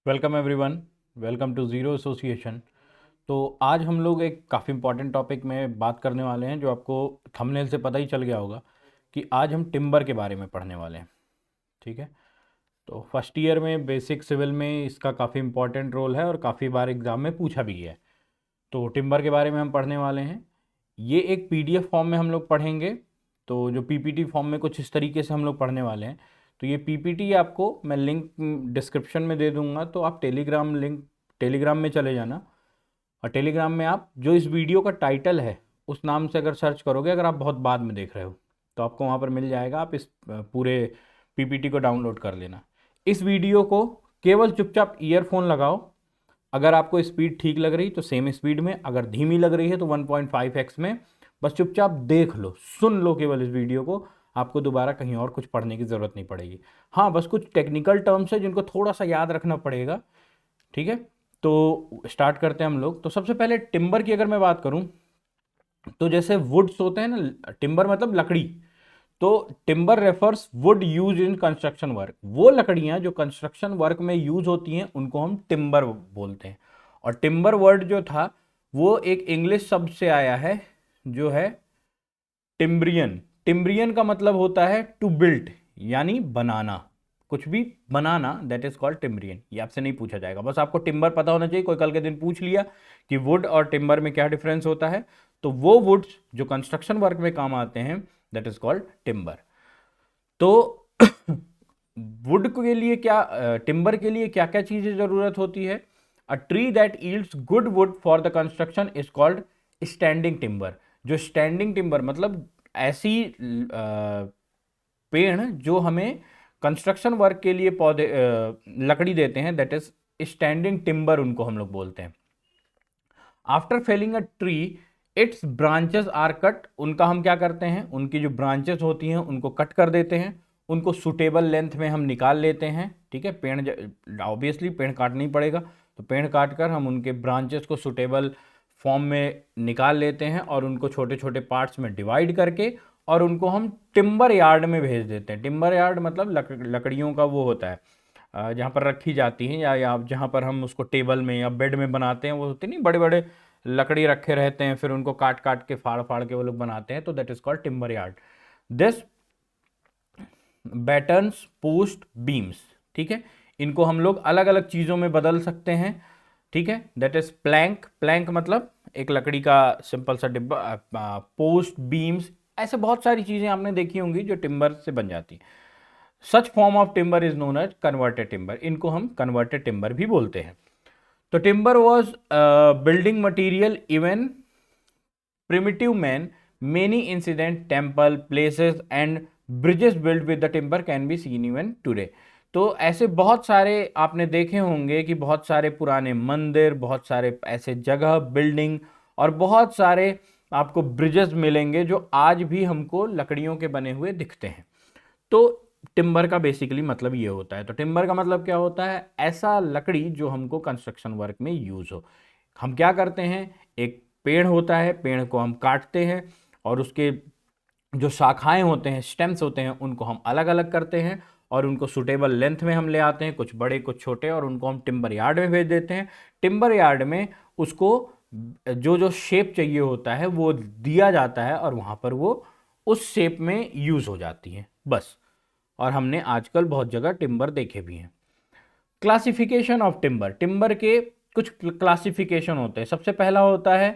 Welcome everyone, welcome to zero association. तो आज हम लोग एक काफ़ी इंपॉर्टेंट टॉपिक में बात करने वाले हैं, जो आपको थंबनेल से पता ही चल गया होगा कि आज हम टिम्बर के बारे में पढ़ने वाले हैं। ठीक है, तो फर्स्ट ईयर में बेसिक सिविल में इसका काफ़ी इंपॉर्टेंट रोल है और काफ़ी बार एग्ज़ाम में पूछा भी है। तो टिम्बर के बारे में हम पढ़ने वाले हैं। ये एक पीडीएफ फॉर्म में हम लोग पढ़ेंगे। तो जो पीपीटी फॉर्म में कुछ इस तरीके से हम लोग पढ़ने वाले हैं। तो ये पीपीटी आपको मैं लिंक डिस्क्रिप्शन में दे दूंगा, तो आप टेलीग्राम में चले जाना। और टेलीग्राम में आप जो इस वीडियो का टाइटल है उस नाम से अगर सर्च करोगे, अगर आप बहुत बाद में देख रहे हो तो आपको वहाँ पर मिल जाएगा। आप इस पूरे पीपीटी को डाउनलोड कर लेना। इस वीडियो को केवल चुपचाप ईयरफोन लगाओ। अगर आपको स्पीड ठीक लग रही तो सेम स्पीड में, अगर धीमी लग रही है तो 1.5x में। बस चुपचाप देख लो, सुन लो केवल इस वीडियो को। आपको दोबारा कहीं और कुछ पढ़ने की ज़रूरत नहीं पड़ेगी। हाँ, बस कुछ टेक्निकल टर्म्स है जिनको थोड़ा सा याद रखना पड़ेगा। ठीक है, तो स्टार्ट करते हैं हम लोग। तो सबसे पहले टिम्बर की अगर मैं बात करूं, तो जैसे वुड्स होते हैं ना, टिम्बर मतलब लकड़ी। तो timber refers would use in construction work. वो लकड़ियां जो कंस्ट्रक्शन वर्क में यूज होती हैं उनको हम टिम्बर बोलते हैं। और टिम्बर वर्ड जो था वो एक इंग्लिश शब्द से आया है, जो है टिम्ब्रियन। टिम्ब्रियन का मतलब होता है टू बिल्ड, यानी बनाना। कुछ भी बनाना, दैट इज कॉल्ड टिम्ब्रियन। ये आपसे नहीं पूछा जाएगा, बस आपको टिम्बर पता होना चाहिए। कोई कल के दिन पूछ लिया कि वुड और टिम्बर में क्या डिफरेंस होता है, तो वो वुड्स जो कंस्ट्रक्शन वर्क में काम आते हैं दैट इज कॉल्ड टिम्बर। तो वुड के लिए क्या, टिम्बर के लिए क्या क्या चीजें जरूरत होती है? A tree that yields good would for the construction is called standing timber. जो स्टैंडिंग टिम्बर मतलब ऐसी पेड़ जो हमें कंस्ट्रक्शन वर्क के लिए पौधे लकड़ी देते हैं, दैट इज स्टैंडिंग टिम्बर, उनको हम लोग बोलते हैं। After felling a tree its branches are cut. उनका हम क्या करते हैं, उनकी जो ब्रांचेस होती हैं उनको कट कर देते हैं। उनको सुटेबल लेंथ में हम निकाल लेते हैं। ठीक है, पेड़ ऑब्वियसली पेड़ काटना ही पड़ेगा, तो पेड़ काट कर हम उनके ब्रांचेस को सुटेबल फॉर्म में निकाल लेते हैं और उनको छोटे छोटे पार्ट्स में डिवाइड करके और उनको हम टिम्बर यार्ड में भेज देते हैं। टिम्बर यार्ड मतलब लकड़ियों का वो होता है जहाँ पर रखी जाती हैं, या जहाँ पर हम उसको टेबल में या बेड में बनाते हैं। वो होते नहीं, बड़े बड़े लकड़ी रखे रहते हैं, फिर उनको काट काट के फाड़ फाड़ के वो लोग बनाते हैं, तो that is called timber yard. This battens post beams. ठीक है, इनको हम लोग अलग अलग चीज़ों में बदल सकते हैं। ठीक है, दैट इज प्लैंक। प्लैंक मतलब एक लकड़ी का सिंपल सा डिब्बा। पोस्ट बीम्स, ऐसे बहुत सारी चीज़ें आपने देखी होंगी जो टिम्बर से बन जाती हैं। Such form of timber is known as converted timber. इनको हम कन्वर्टेड टिम्बर भी बोलते हैं। तो timber was building material even primitive man. Many incident temple places and bridges built with the timber can be seen even today. तो ऐसे बहुत सारे आपने देखे होंगे कि बहुत सारे पुराने मंदिर, बहुत सारे ऐसे जगह, बिल्डिंग और बहुत सारे आपको ब्रिजेस मिलेंगे जो आज भी हमको लकड़ियों के बने हुए दिखते हैं। तो टिम्बर का बेसिकली मतलब ये होता है। तो टिम्बर का मतलब क्या होता है? ऐसा लकड़ी जो हमको कंस्ट्रक्शन वर्क में यूज हो। हम क्या करते हैं, एक पेड़ होता है, पेड़ को हम काटते हैं और उसके जो शाखाएं होते हैं, स्टेम्स होते हैं, उनको हम अलग अलग करते हैं और उनको सुटेबल लेंथ में हम ले आते हैं, कुछ बड़े कुछ छोटे, और उनको हम टिम्बर यार्ड में भेज देते हैं। टिम्बर यार्ड में उसको जो जो शेप चाहिए होता है वो दिया जाता है और वहाँ पर वो उस शेप में यूज़ हो जाती है, बस। और हमने आजकल बहुत जगह टिम्बर देखे भी हैं। Classification of timber. टिम्बर के कुछ क्लासिफिकेशन होते हैं। सबसे पहला होता है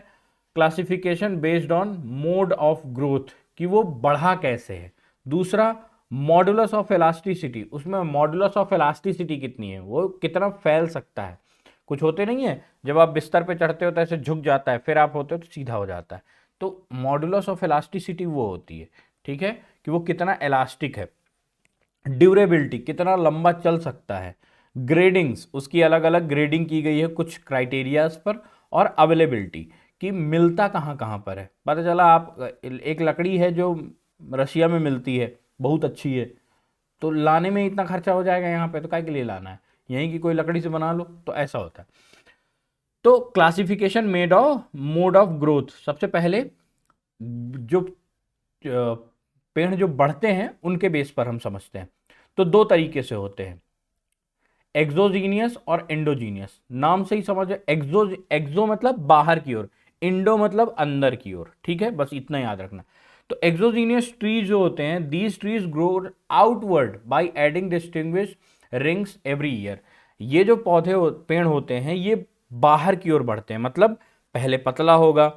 classification based on mode of growth, कि वो बढ़ा कैसे है। दूसरा, मॉडुलस ऑफ इलास्टिसिटी। उसमें मॉडुलस ऑफ इलास्टिसिटी कितनी है, वो कितना फैल सकता है। कुछ होते नहीं है, जब आप बिस्तर पे चढ़ते हो तो ऐसे झुक जाता है, फिर आप होते हो तो सीधा हो जाता है। तो मॉडुलस ऑफ इलास्टिसिटी वो होती है। ठीक है, कि वो कितना इलास्टिक है। ड्यूरेबिलिटी, कितना लंबा चल सकता है। ग्रेडिंग्स, उसकी अलग अलग ग्रेडिंग की गई है कुछ क्राइटेरियाज पर। और अवेलेबिलिटी, कि मिलता कहाँ कहाँ पर है। पता चला आप एक लकड़ी है जो रशिया में मिलती है, बहुत अच्छी है, तो लाने में इतना खर्चा हो जाएगा यहाँ पे, तो काय के लिए लाना है, यहीं की कोई लकड़ी से बना लो, तो ऐसा होता है। तो classification made of mode of growth. सबसे पहले जो पेड़ जो बढ़ते हैं उनके बेस पर हम समझते हैं। तो दो तरीके से होते हैं। एक्सोजीनियस और एंडोजीनियस, नाम से ही समझो। एक्सो मतलब बाहर की ओर, इंडो मतलब अंदर की ओर, ठीक है, बस इतना याद रखना। तो एक्सोजीनियस ट्रीज जो होते हैं, these trees grow outward by adding distinguish rings every year. ये जो पेड़ होते हैं ये बाहर की ओर बढ़ते हैं, मतलब पहले पतला होगा,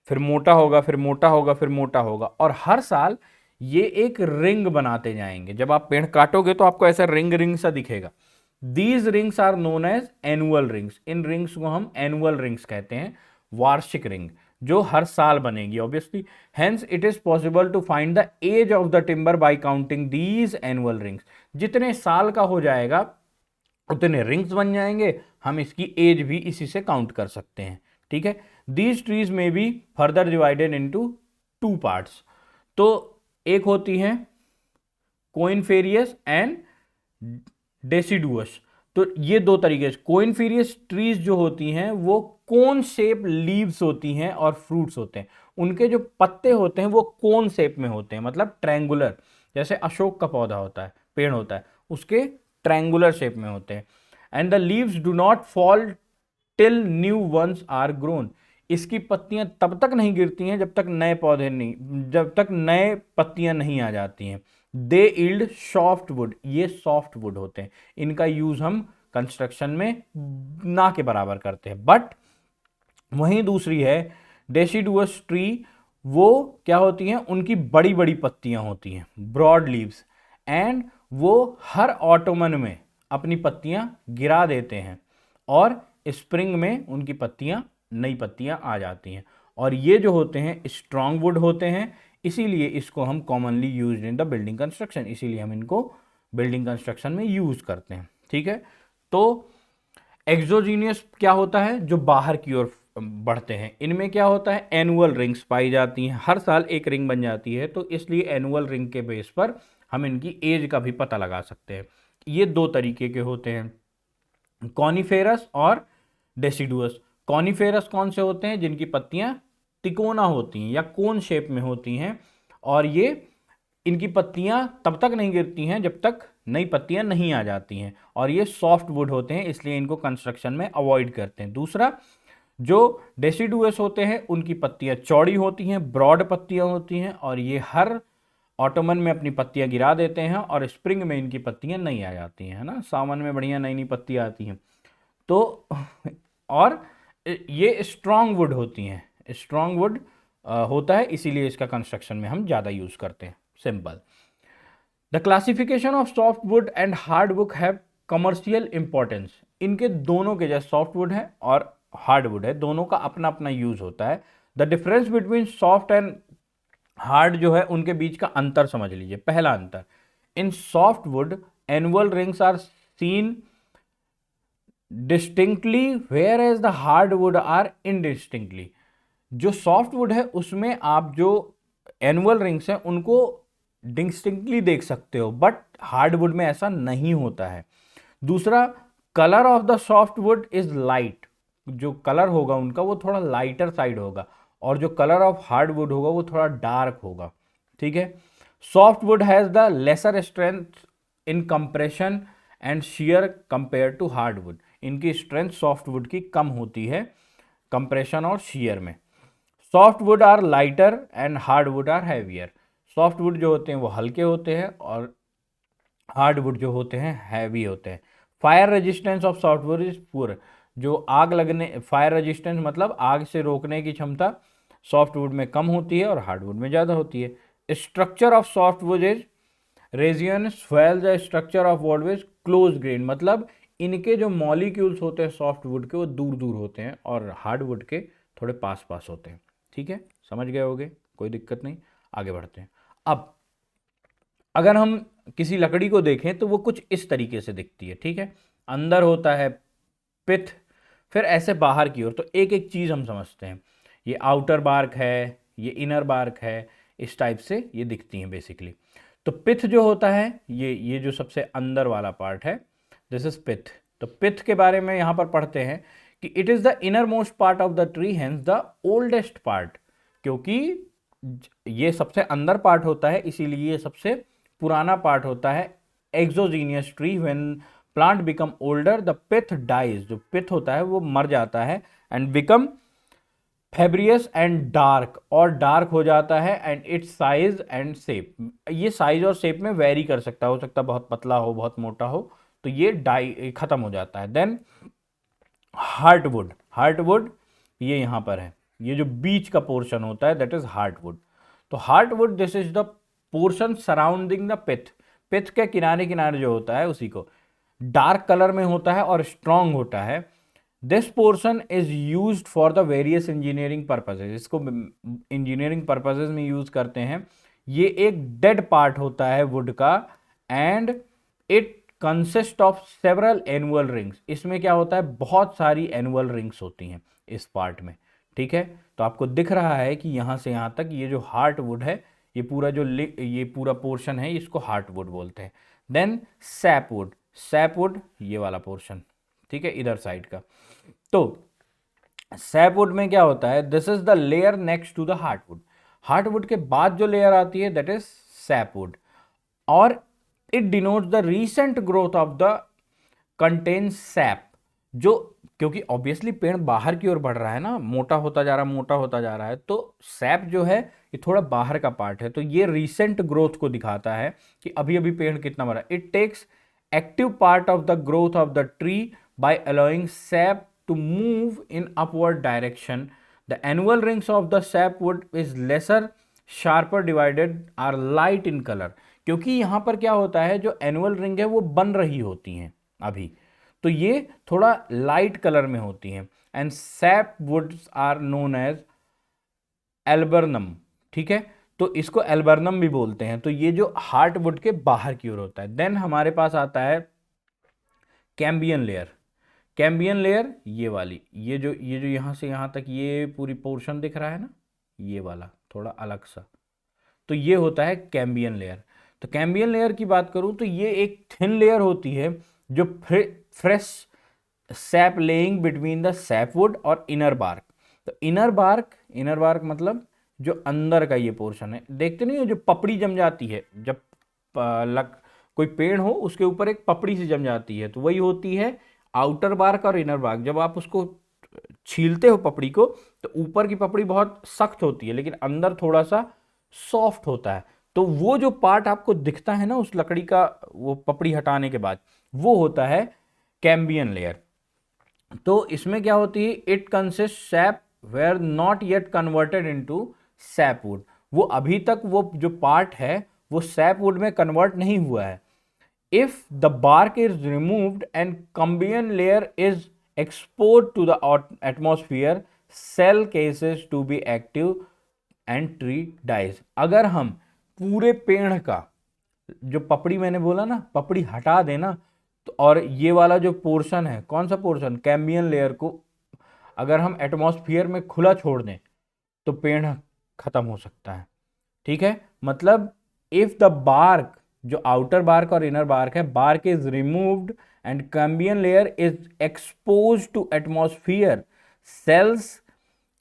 फिर मोटा होगा, फिर मोटा होगा, फिर मोटा होगा, और हर साल ये एक रिंग बनाते जाएंगे। जब आप पेड़ काटोगे तो आपको ऐसा रिंग रिंग सा दिखेगा। These rings are known as annual rings. इन रिंग्स को हम एनुअल रिंग्स कहते हैं, वार्षिक रिंग, जो हर साल बनेगी obviously. Hence it is possible to find the age of the timber by counting these annual rings. जितने साल का हो जाएगा उतने रिंग्स बन जाएंगे, हम इसकी एज भी इसी से काउंट कर सकते हैं, ठीक है। दीज ट्रीज में be further divided into two parts. तो एक होती है कोइनफेरियस एंड डेसिडुअस। तो ये दो तरीके से कोइनफेरियस ट्रीज जो होती हैं वो कोन शेप लीव्स होती हैं और फ्रूट्स होते हैं। उनके जो पत्ते होते हैं वो कोन शेप में होते हैं, मतलब ट्रायंगुलर। जैसे अशोक का पौधा होता है, पेड़ होता है, उसके ट्रायंगुलर शेप में होते हैं। And the leaves do not fall till new ones are grown. इसकी पत्तियां तब तक नहीं गिरती हैं जब तक नए पौधे नहीं, जब तक नए पत्तियां नहीं आ जाती हैं। दे इल्ड सॉफ्ट वुड, ये सॉफ्ट वुड होते हैं। इनका यूज हम कंस्ट्रक्शन में ना के बराबर करते हैं। बट वहीं दूसरी है डेसिडुअस ट्री, वो क्या होती हैं, उनकी बड़ी बड़ी पत्तियां होती हैं, ब्रॉड लीव्स, एंड वो हर ऑटोमन में अपनी पत्तियां गिरा देते हैं और स्प्रिंग में उनकी पत्तियां, नई पत्तियां आ जाती हैं। और ये जो होते हैं स्ट्रॉन्ग वुड होते हैं, इसीलिए इसको हम commonly use in the building construction, इसीलिए हम इनको बिल्डिंग कंस्ट्रक्शन में यूज करते हैं, ठीक है। तो एक्सोजीनियस क्या होता है, जो बाहर की ओर बढ़ते हैं। इनमें क्या होता है, एनुअल रिंग्स पाई जाती हैं, हर साल एक रिंग बन जाती है, तो इसलिए एनुअल रिंग के बेस पर हम इनकी एज का भी पता लगा सकते हैं। ये दो तरीके के होते हैं, कॉनिफेरस और डेसिडुअस। कॉनिफेरस कौन से होते हैं, जिनकी पत्तियां तिकोना होती हैं या कोन शेप में होती हैं, और ये इनकी पत्तियां तब तक नहीं गिरती हैं जब तक नई पत्तियां नहीं आ जाती हैं, और ये सॉफ्ट वुड होते हैं, इसलिए इनको कंस्ट्रक्शन में अवॉइड करते हैं। दूसरा, जो डेसिडुअस होते हैं उनकी पत्तियां चौड़ी होती हैं, ब्रॉड पत्तियां होती हैं, और ये हर ऑटोमन में अपनी पत्तियां गिरा देते हैं और स्प्रिंग में इनकी पत्तियां नहीं आ जाती हैं, है ना, सावन में बढ़िया नई नई पत्तियां आती हैं। तो और ये स्ट्रॉन्ग वुड होती हैं, स्ट्रॉन्ग वुड होता है, इसीलिए इसका कंस्ट्रक्शन में हम ज़्यादा यूज़ करते हैं। Simple. The classification of soft would and hard would have commercial importance. इनके दोनों के, जैसे सॉफ्ट वुड है और हार्ड वुड है, दोनों का अपना अपना यूज होता है। The difference between soft and hard जो है, उनके बीच का अंतर समझ लीजिए। पहला अंतर, in soft wood annual rings are seen distinctly whereas the hard wood are indistinctly. जो सॉफ्ट वुड है उसमें आप जो एनुअल रिंग्स हैं उनको डिस्टिंक्टली देख सकते हो, बट हार्ड वुड में ऐसा नहीं होता है। दूसरा, colour of the soft wood is light. जो कलर होगा उनका वो थोड़ा लाइटर साइड होगा, और जो कलर ऑफ हार्ड वुड होगा वो थोड़ा डार्क होगा, ठीक है। Soft wood has the lesser strength in compression and shear compare to hard wood. इनकी स्ट्रेंथ सॉफ्ट वुड की कम होती है कंप्रेशन और शियर में। Soft wood are lighter and hard wood are heavier. Soft wood जो होते हैं वो हल्के होते हैं और हार्ड वुड जो होते हैं हैवी होते हैं। Fire resistance of soft wood is poor. जो आग लगने, फायर रेजिस्टेंस मतलब आग से रोकने की क्षमता सॉफ्ट वुड में कम होती है और हार्ड वुड में ज़्यादा होती है। Structure of soft wood is resinous while the structure of wood is close grain. मतलब इनके जो मॉलिक्यूल्स होते हैं सॉफ्ट वुड के वो दूर दूर होते हैं और हार्ड वुड के थोड़े पास पास होते हैं, ठीक है, समझ गए होगे, कोई दिक्कत नहीं। आगे बढ़ते हैं। अब अगर हम किसी लकड़ी को देखें तो वो कुछ इस तरीके से दिखती है, ठीक है। अंदर होता है पिथ, फिर ऐसे बाहर की ओर। तो एक एक चीज़ हम समझते हैं, ये आउटर बार्क है, ये इनर बार्क है, इस टाइप से ये दिखती हैं बेसिकली। तो पिथ जो होता है, ये जो सबसे अंदर वाला पार्ट है, दिस इज पिथ। तो पिथ के बारे में यहाँ पर पढ़ते हैं कि it is the inner most part of the tree, hence the oldest part. क्योंकि ये सबसे अंदर पार्ट होता है, इसीलिए ये सबसे पुराना पार्ट होता है। Exogenous tree when plant become older the pith dies, जो पिथ होता है वो मर जाता है, and become fibrous and dark, और डार्क हो जाता है, and its size and shape, ये साइज और शेप में वेरी कर सकता है, हो सकता है बहुत पतला हो बहुत मोटा हो, तो ये डाई खत्म हो जाता है। देन हार्टवुड, हार्टवुड ये यहाँ पर है, ये जो बीच का पोर्शन होता है दैट इज हार्टवुड। तो heartwood this is the portion surrounding the pith, pith के किनारे किनारे जो होता है उसी को, डार्क कलर में होता है और स्ट्रांग होता है। This portion is used for the various engineering purposes, इसको इंजीनियरिंग पर्पजेज में यूज करते हैं। ये एक डेड पार्ट होता है वुड का, and it consist of several annual rings, इसमें क्या होता है बहुत सारी एनुअल रिंग्स होती हैं इस पार्ट में, ठीक है। तो आपको दिख रहा है कि यहाँ से यहाँ तक ये जो हार्ट वुड है, ये पूरा जो ये पूरा पोर्शन है इसको हार्ट वुड बोलते हैं। देन सैपवुड, सैपवुड ये वाला पोर्शन, ठीक है, इधर साइड का। तो सैपवुड में क्या होता है, this is the layer next to the heartwood, heartwood के बाद जो लेयर आती है दैट इज सैपवुड, और it denotes the recent growth of the contain sap, जो क्योंकि ऑब्वियसली पेड़ बाहर की ओर बढ़ रहा है ना, मोटा होता जा रहा है मोटा होता जा रहा है, तो सैप जो है ये थोड़ा बाहर का पार्ट है, तो ये रीसेंट ग्रोथ को दिखाता है कि अभी अभी पेड़ कितना बड़ा। It takes active part of the growth of the tree by allowing sap to move in upward direction. The annual rings of the sapwood is lesser, sharper divided, are light in color. क्योंकि यहाँ पर क्या होता है, जो annual ring है वो बन रही होती हैं अभी, तो ये थोड़ा लाइट कलर में होती हैं। एंड सैपवुड्स आर नोन एज एल्बर्नम, ठीक है, तो इसको एल्बर्नम भी बोलते हैं। तो ये जो हार्टवुड के बाहर की ओर होता है। देन हमारे पास आता है कैम्बियन लेयर, कैम्बियन लेयर ये वाली, ये जो यहाँ से यहाँ तक ये पूरी पोर्शन दिख रहा है ना, ये वाला थोड़ा अलग सा, तो ये होता है कैम्बियन लेयर। तो कैम्बियन लेयर की बात करूँ तो ये एक थिन लेयर होती है जो fresh SAP laying between the sapwood और इनर बार्क। तो इनर बार्क मतलब जो अंदर का ये पोर्शन है, देखते नहीं हो जो पपड़ी जम जाती है, जब कोई पेड़ हो उसके ऊपर एक पपड़ी सी जम जाती है, तो वही होती है आउटर बार्क और इनर बार्क। जब आप उसको छीलते हो पपड़ी को, तो ऊपर की पपड़ी बहुत सख्त होती है लेकिन अंदर थोड़ा सा सॉफ्ट होता है, तो वो जो पार्ट आपको दिखता है ना उस लकड़ी का, वो पपड़ी हटाने के बाद, वो होता है कैम्बियन लेयर। तो इसमें क्या होती है, it consist sap where not yet converted into sapwood, वो अभी तक वो जो पार्ट है वो सैपवुड में कन्वर्ट नहीं हुआ है। If the bark is removed and cambium layer is exposed to the atmosphere, cell cases to be active and tree dies. अगर हम पूरे पेड़ का जो पपड़ी मैंने बोला ना, पपड़ी हटा देना, तो और ये वाला जो पोर्शन है, कौन सा पोर्शन, कैम्बियन लेयर को अगर हम एटमॉस्फेयर में खुला छोड़ दें तो पेड़ खत्म हो सकता है, ठीक है। मतलब इफ द बार्क, जो आउटर बार्क और इनर बार्क है, bark is removed and cambium layer is expose to atmosphere, cells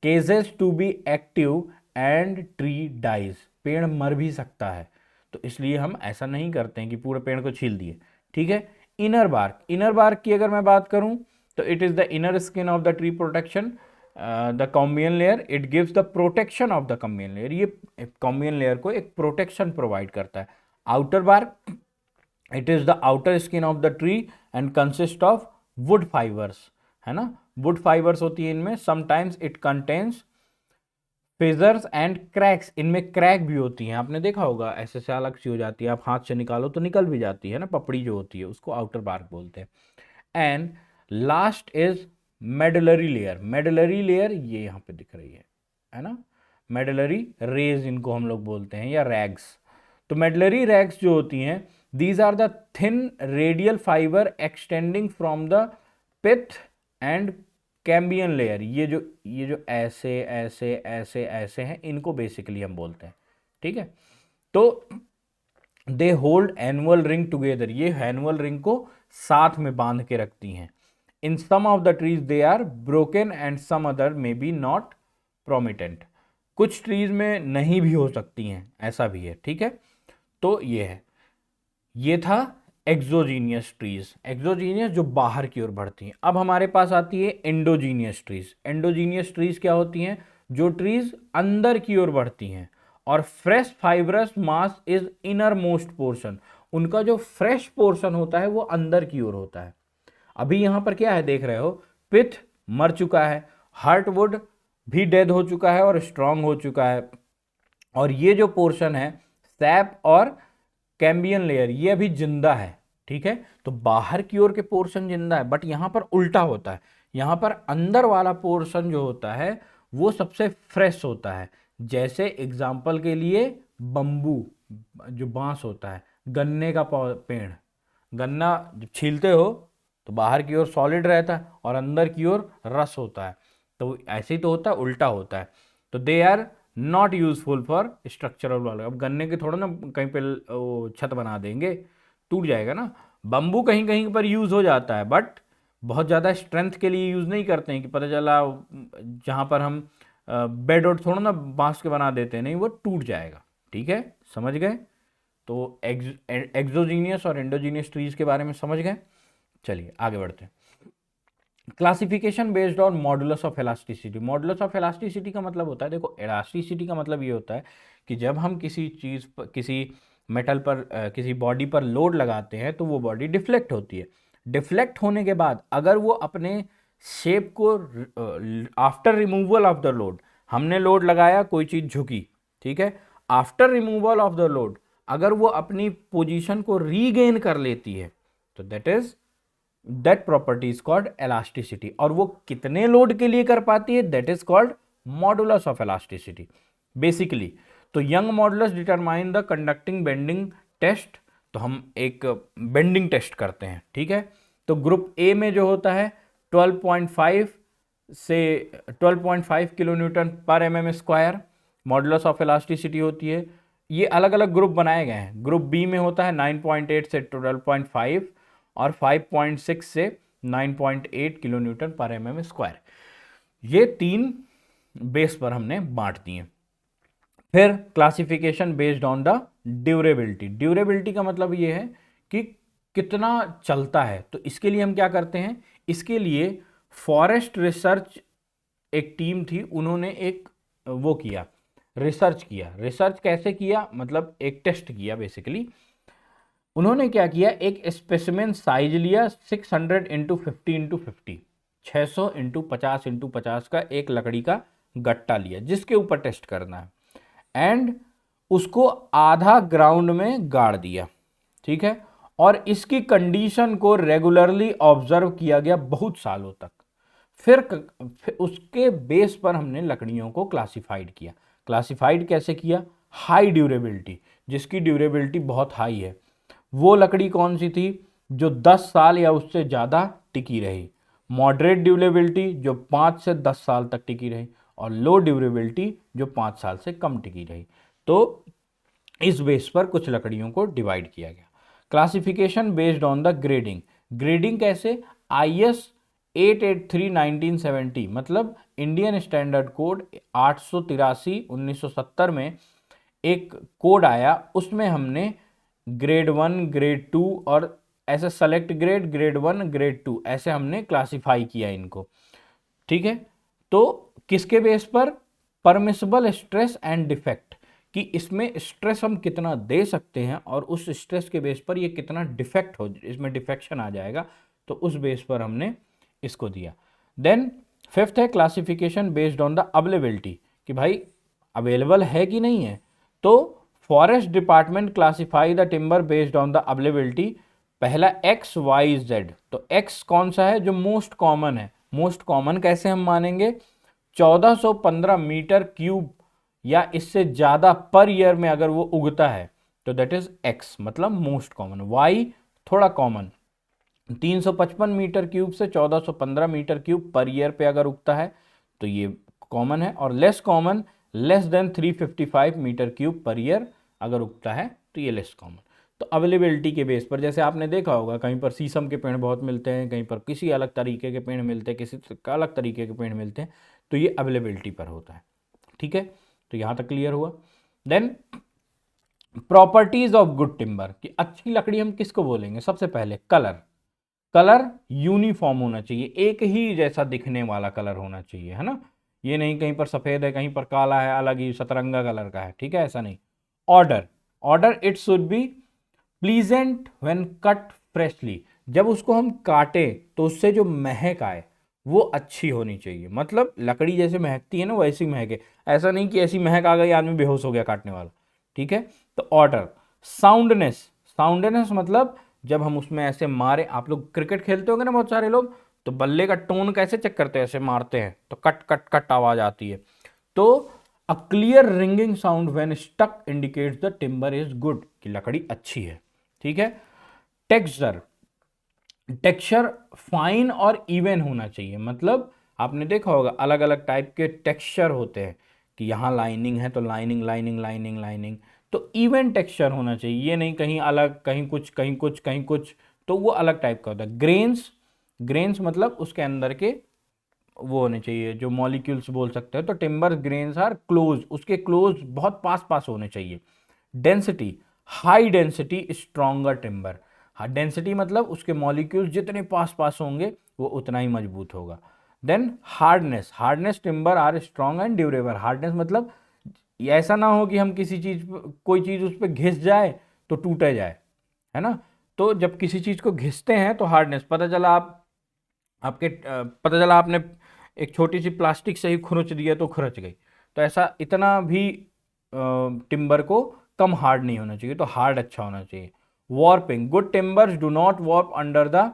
ceases to be active and tree dies, पेड़ मर भी सकता है। तो इसलिए हम ऐसा नहीं करते हैं कि पूरे पेड़ को छील दिए, ठीक है। इनर बार्क की अगर मैं बात करूं तो it is the inner skin of the tree protection the cambium layer, it gives the protection of the cambium layer, ये कॉम्बियन लेयर को एक प्रोटेक्शन प्रोवाइड करता है। Outer bark, it is the outer skin of the tree and consist of wood fibres, है ना, wood fibres होती है इनमें। Sometimes it contains fissures and cracks, इनमें क्रैक भी होती हैं, आपने देखा होगा ऐसे से अलग सी हो जाती है, आप हाथ से निकालो तो निकल भी जाती है ना, पपड़ी जो होती है उसको आउटर बार्क बोलते हैं। And last is medullary layer, medullary layer ये यहाँ पे दिख रही है ना, मेडलरी रेज इनको हम लोग बोलते हैं, या रैग्स। तो मेडलरी रैग्स जो होती हैं, these are the thin radial fibre extending from the pith and cambium layer, ये जो ऐसे ऐसे ऐसे ऐसे हैं, इनको बेसिकली हम बोलते हैं, ठीक है। तो they hold annual ring together, ये एनुअल रिंग को साथ में बांध के रखती हैं। In some of the trees they are broken and some other may be not prominent, कुछ ट्रीज में नहीं भी हो सकती हैं, ऐसा भी है, ठीक है। तो ये है, ये था एक्सोजीनियस ट्रीज, एक्सोजीनियस जो बाहर की ओर बढ़ती हैं। अब हमारे पास आती है एंडोजीनियस ट्रीज। एंडोजीनियस ट्रीज क्या होती हैं? जो ट्रीज अंदर की ओर बढ़ती हैं। और fresh fibrous mass is inner most portion, उनका जो फ्रेश पोर्शन होता है वो अंदर की ओर होता है। अभी यहां पर क्या है देख रहे हो, पिथ मर चुका है, हार्टवुड भी डेड हो चुका है और स्ट्रांग हो चुका है, और ये जो पोर्शन है सैप और कैम्बियन लेयर ये अभी जिंदा है। ठीक है, तो बाहर की ओर के पोर्शन जिंदा है, बट यहां पर उल्टा होता है। यहां पर अंदर वाला पोर्शन जो होता है वो सबसे फ्रेश होता है। जैसे एग्जाम्पल के लिए बंबू, जो बांस होता है, गन्ने का पेड़, गन्ना जब छीलते हो तो बाहर की ओर सॉलिड रहता है और अंदर की ओर रस होता है। तो ऐसे ही तो होता है, उल्टा होता है। तो they are not useful for structural वाले। अब गन्ने के थोड़ा ना कहीं पे वो छत बना देंगे, टूट जाएगा ना। बम्बू कहीं कहीं पर यूज हो जाता है, बट बहुत ज़्यादा स्ट्रेंथ के लिए यूज नहीं करते हैं कि पता चला जहाँ पर हम बेड और थोड़ा ना बांस के बना देते हैं, नहीं, वो टूट जाएगा। ठीक है, समझ गए? तो एक्सोजीनियस और एंडोजीनियस ट्रीज के बारे में समझ गए। चलिए आगे बढ़ते हैं। Classification based on modulus of elasticity. Modulus of elasticity का मतलब होता है, देखो इलास्टिसिटी का मतलब ये होता है कि जब हम किसी चीज़ पर, किसी मेटल पर, किसी बॉडी पर लोड लगाते हैं तो वो बॉडी डिफ्लेक्ट होती है। डिफ्लेक्ट होने के बाद अगर वो अपने शेप को, after removal of the load, हमने लोड लगाया, कोई चीज़ झुकी, ठीक है, after removal of the load अगर वो अपनी पोजीशन को रीगेन कर लेती है तो that property is called elasticity. और वो कितने लोड के लिए कर पाती है, that is called modulus of elasticity basically. तो Young modulus determine the conducting bending test. तो हम एक बेंडिंग टेस्ट करते हैं, ठीक है। तो ग्रुप ए में जो होता है 12.5 से 12.5 kilo newton per M M square modulus of elasticity होती है। ये अलग अलग ग्रुप बनाए गए हैं। ग्रुप बी में होता है 9.8 से 12.5 और 5.6 से 9.8 kilo newton per M M square. ये तीन बेस पर हमने बांट दिए। फिर classification based on the durability. Durability का मतलब ये है कि कितना चलता है। तो इसके लिए हम क्या करते हैं, इसके लिए फॉरेस्ट रिसर्च एक टीम थी, उन्होंने एक वो किया, रिसर्च किया। रिसर्च कैसे किया, मतलब एक टेस्ट किया बेसिकली। उन्होंने क्या किया, एक स्पेसिमेन साइज लिया 600 इंटू 50 इंटू 50, 600 इंटू 50 इंटू 50 का एक लकड़ी का गट्टा लिया जिसके ऊपर टेस्ट करना है, एंड उसको आधा ग्राउंड में गाड़ दिया, ठीक है। और इसकी कंडीशन को रेगुलरली ऑब्जर्व किया गया बहुत सालों तक। फिर उसके बेस पर हमने लकड़ियों को क्लासिफाइड किया। क्लासिफाइड कैसे किया, हाई ड्यूरेबिलिटी, जिसकी ड्यूरेबिलिटी बहुत हाई है, वो लकड़ी कौन सी थी जो 10 साल या उससे ज़्यादा टिकी रही। मॉडरेट ड्यूरेबिलिटी जो 5 से 10 साल तक टिकी रही, और लो ड्यूरेबिलिटी जो 5 साल से कम टिकी रही। तो इस बेस पर कुछ लकड़ियों को डिवाइड किया गया। Classification based on the grading. Grading कैसे, IS 883/1970 मतलब इंडियन स्टैंडर्ड कोड 883/1970 में एक कोड आया, उसमें हमने ग्रेड 1, ग्रेड 2 और ऐसे सेलेक्ट ग्रेड, ग्रेड 1, ग्रेड 2 ऐसे हमने क्लासिफाई किया इनको, ठीक है। तो किसके बेस पर, परमिसिबल स्ट्रेस एंड डिफेक्ट, कि इसमें स्ट्रेस हम कितना दे सकते हैं और उस स्ट्रेस के बेस पर ये कितना डिफेक्ट हो, इसमें डिफेक्शन आ जाएगा, तो उस बेस पर हमने इसको दिया। देन फिफ्थ है classification based on the availability, कि भाई अवेलेबल है कि नहीं है। तो forest department classify the timber based on the availability. पहला एक्स वाई जेड, तो एक्स कौन सा है, जो मोस्ट कॉमन है। मोस्ट कॉमन कैसे हम मानेंगे, 1415 मीटर क्यूब या इससे ज़्यादा पर ईयर में अगर वो उगता है तो दैट इज एक्स, मतलब मोस्ट कॉमन। वाई थोड़ा कॉमन, 355 मीटर क्यूब से 1415 मीटर क्यूब पर ईयर पे अगर उगता है तो ये कॉमन है, और less common, less than 355 metre cube per year अगर उगता है तो ये लेस कॉमन। तो अवेलेबिलिटी के बेस पर, जैसे आपने देखा होगा कहीं पर शीशम के पेड़ बहुत मिलते हैं, कहीं पर किसी अलग तरीके के पेड़ मिलते हैं, किसी अलग तरीके के पेड़ मिलते हैं, तो ये अवेलेबिलिटी पर होता है, ठीक है। तो यहाँ तक क्लियर हुआ। Then properties of good timber, कि अच्छी लकड़ी हम किसको बोलेंगे? सबसे पहले कलर, कलर यूनिफॉर्म होना चाहिए, एक ही जैसा दिखने वाला कलर होना चाहिए, है ना। ये नहीं कहीं पर सफेद है कहीं पर काला है, अलग ही सतरंगा कलर का है, ठीक है, ऐसा नहीं। Order, order it should be pleasant when cut freshly, जब उसको हम काटे तो उससे जो महक आए वो अच्छी होनी चाहिए, मतलब लकड़ी जैसे महकती है ना वैसी महके, ऐसा नहीं कि ऐसी महक आ गई आदमी बेहोश हो गया काटने वाला, ठीक है। तो ऑर्डर, साउंडनेस, साउंडनेस मतलब जब हम उसमें ऐसे मारे, आप लोग क्रिकेट खेलते होंगे ना बहुत सारे लोग, तो बल्ले का टोन कैसे चेक करते हैं? ऐसे मारते हैं तो कट कट कट आवाज आती है। तो a clear ringing sound when struck indicates the timber is good, कि लकड़ी अच्छी है, ठीक है। टेक्सचर, टेक्सचर फाइन और इवन होना चाहिए, मतलब आपने देखा होगा अलग अलग टाइप के टेक्सचर होते हैं, कि यहाँ लाइनिंग है तो लाइनिंग लाइनिंग लाइनिंग लाइनिंग, तो इवन टेक्सचर होना चाहिए, ये नहीं कहीं अलग कहीं कुछ कहीं कुछ कहीं कुछ, तो वो अलग टाइप का होता है। ग्रेन्स, ग्रेन्स मतलब उसके अंदर के वो होने चाहिए जो मॉलिक्यूल्स बोल सकते हैं, तो टिम्बर ग्रेन्स आर क्लोज, उसके क्लोज बहुत पास पास होने चाहिए। Density, high density stronger timber, हाँ डेंसिटी मतलब उसके मॉलिक्यूल्स जितने पास पास होंगे वो उतना ही मजबूत होगा। Then hardness, hardness timber are strong and durable, hardness मतलब ये ऐसा ना हो कि हम किसी चीज कोई चीज उस पर घिस जाए तो टूटे जाए, है ना। तो जब किसी चीज को घिसते हैं तो हार्डनेस, पता चला पता चला आपने एक छोटी सी प्लास्टिक से ही खुरच दिया तो खुरच गई, तो ऐसा इतना भी टिम्बर को कम हार्ड नहीं होना चाहिए, तो हार्ड अच्छा होना चाहिए। Warping, good timbers do not warp under the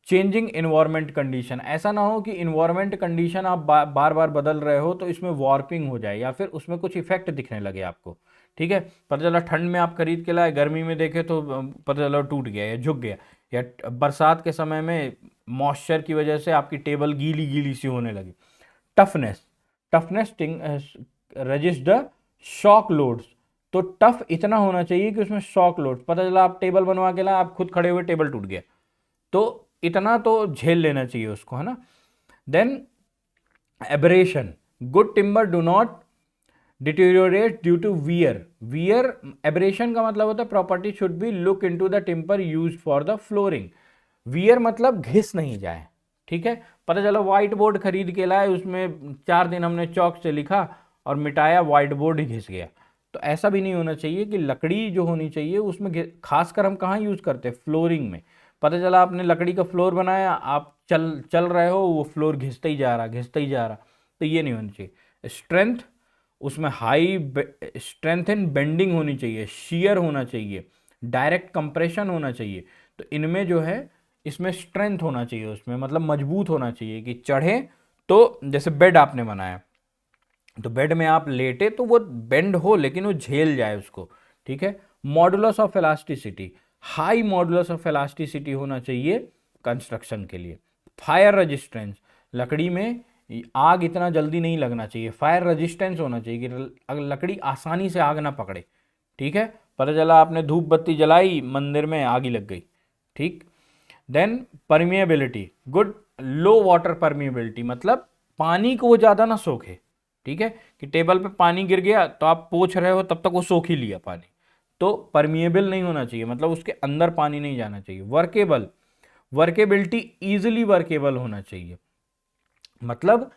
changing environment condition, ऐसा ना हो कि इन्वायरमेंट कंडीशन आप बार बार बदल रहे हो तो इसमें वॉर्पिंग हो जाए या फिर उसमें कुछ इफेक्ट दिखने लगे आपको, ठीक है। पता चला ठंड में आप खरीद के लाए, गर्मी में देखे तो पता चला टूट गया या झुक गया, या बरसात के समय में मॉइस्चर की वजह से आपकी टेबल गीली गीली सी होने लगी। Toughness, toughness resist the shock loads, तो टफ इतना होना चाहिए कि उसमें शॉक लोड, पता चला आप टेबल बनवा के लाए, आप खुद खड़े हुए टेबल टूट गया, तो इतना तो झेल लेना चाहिए उसको, है ना। Then abrasion, good timber do not deteriorate due to wear, wear abrasion का मतलब होता है property should be look into the timber use for the flooring, wear मतलब घिस नहीं जाए, ठीक है। पता चला व्हाइट बोर्ड खरीद के लाए, उसमें 4 दिन हमने चौक से लिखा और मिटाया, व्हाइट बोर्ड ही घिस गया, तो ऐसा भी नहीं होना चाहिए। कि लकड़ी जो होनी चाहिए उसमें खासकर हम कहाँ यूज करते हैं? फ्लोरिंग में। पता चला आपने लकड़ी का फ्लोर बनाया, आप चल चल रहे हो वो फ्लोर घिसते ही जा रहा घिसते ही जा रहा, तो ये नहीं होना चाहिए। स्ट्रेंथ, उसमें हाई स्ट्रेंथ एंड बेंडिंग होनी चाहिए, शियर होना चाहिए, डायरेक्ट कंप्रेशन होना चाहिए, तो इनमें जो है इसमें स्ट्रेंथ होना चाहिए, उसमें मतलब मजबूत होना चाहिए कि चढ़े, तो जैसे बेड आपने बनाया तो बेड में आप लेटे तो वो बेंड हो लेकिन वो झेल जाए उसको, ठीक है। Modulus of elasticity, high modulus of elasticity होना चाहिए कंस्ट्रक्शन के लिए। फायर रेजिस्टेंस, लकड़ी में आग इतना जल्दी नहीं लगना चाहिए, फायर रेजिस्टेंस होना चाहिए कि लकड़ी आसानी से आग ना पकड़े, ठीक है। पता चला आपने धूप बत्ती जलाई मंदिर में आग ही लग गई, ठीक। देन परमिएबिलिटी, गुड लो वाटर परमिएबिलिटी मतलब पानी को वो ज़्यादा ना सोखे, ठीक है। कि टेबल पे पानी गिर गया तो आप पोंछ रहे हो तब तक वो सोख ही लिया पानी, तो परमिएबल नहीं होना चाहिए, मतलब उसके अंदर पानी नहीं जाना चाहिए। वर्केबल, वर्केबिलिटी इजीली वर्केबल होना चाहिए, मतलब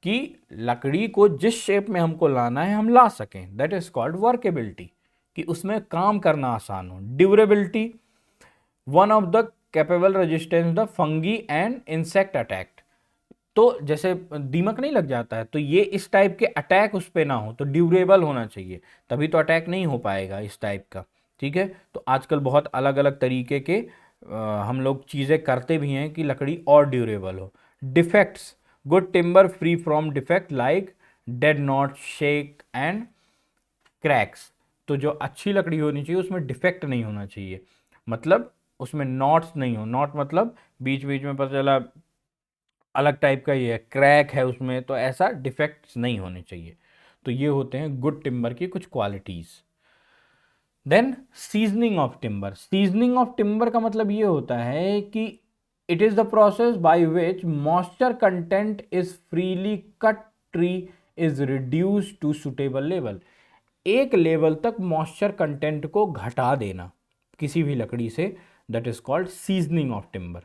कि लकड़ी को जिस शेप में हमको लाना है हम ला सकें, दैट इज कॉल्ड वर्केबिलिटी, कि उसमें काम करना आसान हो। Durability, one of the capable resistance the fungi and insect attack, तो जैसे दीमक नहीं लग जाता है तो ये इस टाइप के अटैक उस पर ना हो, तो ड्यूरेबल होना चाहिए, तभी तो अटैक नहीं हो पाएगा इस टाइप का, ठीक है। तो आजकल बहुत अलग अलग तरीके के हम लोग चीज़ें करते भी हैं कि लकड़ी और ड्यूरेबल हो। Defects, good timber free from defect like did not shake and cracks, तो जो अच्छी लकड़ी होनी चाहिए उसमें डिफेक्ट नहीं होना चाहिए, मतलब उसमें नॉट्स नहीं हो, नॉट मतलब बीच बीच में पता चला अलग टाइप का ये है, क्रैक है उसमें, तो ऐसा डिफेक्ट्स नहीं होने चाहिए। तो ये होते हैं गुड टिम्बर की कुछ qualities. Then seasoning of timber, seasoning of timber का मतलब ये होता है कि it is the process by which moisture content is freely cut tree is reduce to suitable level, एक लेवल तक मॉइस्चर कंटेंट को घटा देना किसी भी लकड़ी से, that is called seasoning of timber.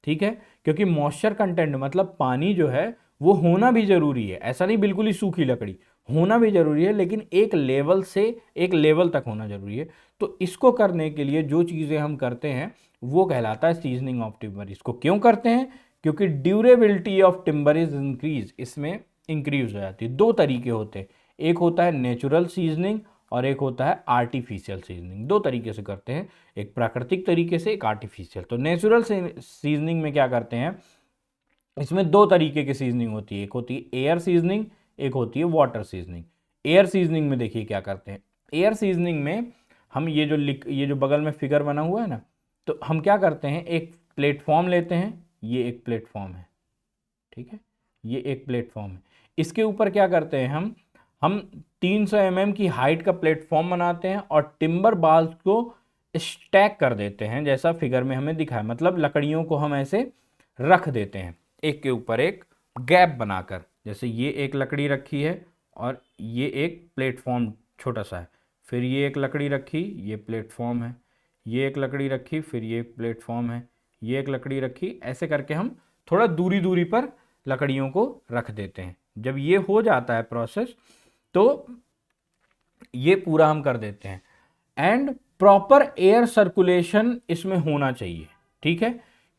ठीक है, क्योंकि मॉइस्चर कंटेंट मतलब पानी जो है वो होना भी जरूरी है, ऐसा नहीं बिल्कुल ही सूखी लकड़ी, होना भी जरूरी है, लेकिन एक लेवल से एक लेवल तक होना जरूरी है। तो इसको करने के लिए जो चीज़ें हम करते हैं वो कहलाता है सीजनिंग ऑफ टिम्बर। इसको क्यों करते हैं? क्योंकि durability of timber is increase, इसमें इंक्रीज हो जाती है। दो तरीके होते हैं, एक होता है नेचुरल सीजनिंग और एक होता है आर्टिफिशियल सीजनिंग। दो तरीके से करते हैं, एक प्राकृतिक तरीके से, एक आर्टिफिशियल। तो नेचुरल सीजनिंग में क्या करते हैं, इसमें दो तरीके की सीजनिंग होती है, एक होती है एयर सीजनिंग, एक होती है वाटर सीजनिंग। एयर सीजनिंग में देखिए क्या करते हैं, एयर सीजनिंग में हम ये जो बगल में फिगर बना हुआ है ना, तो हम क्या करते हैं, एक प्लेटफॉर्म लेते हैं, ये एक प्लेटफॉर्म है, ठीक है, ये एक प्लेटफॉर्म है, इसके ऊपर क्या करते हैं हम 300 mm की हाइट का प्लेटफॉर्म बनाते हैं और टिम्बर बाल्स को स्टैक कर देते हैं, जैसा फिगर में हमें दिखा है। मतलब लकड़ियों को हम ऐसे रख देते हैं एक के ऊपर एक, गैप बनाकर। जैसे ये एक लकड़ी रखी है और ये एक प्लेटफॉर्म छोटा सा है, फिर ये एक लकड़ी रखी, ये प्लेटफॉर्म है, ये एक लकड़ी रखी, फिर ये एक प्लेटफॉर्म है, ये एक लकड़ी रखी, ऐसे करके हम थोड़ा दूरी दूरी पर लकड़ियों को रख देते हैं। जब ये हो जाता है प्रोसेस, तो ये पूरा हम कर देते हैं। एंड प्रॉपर एयर सर्कुलेशन इसमें होना चाहिए, ठीक है,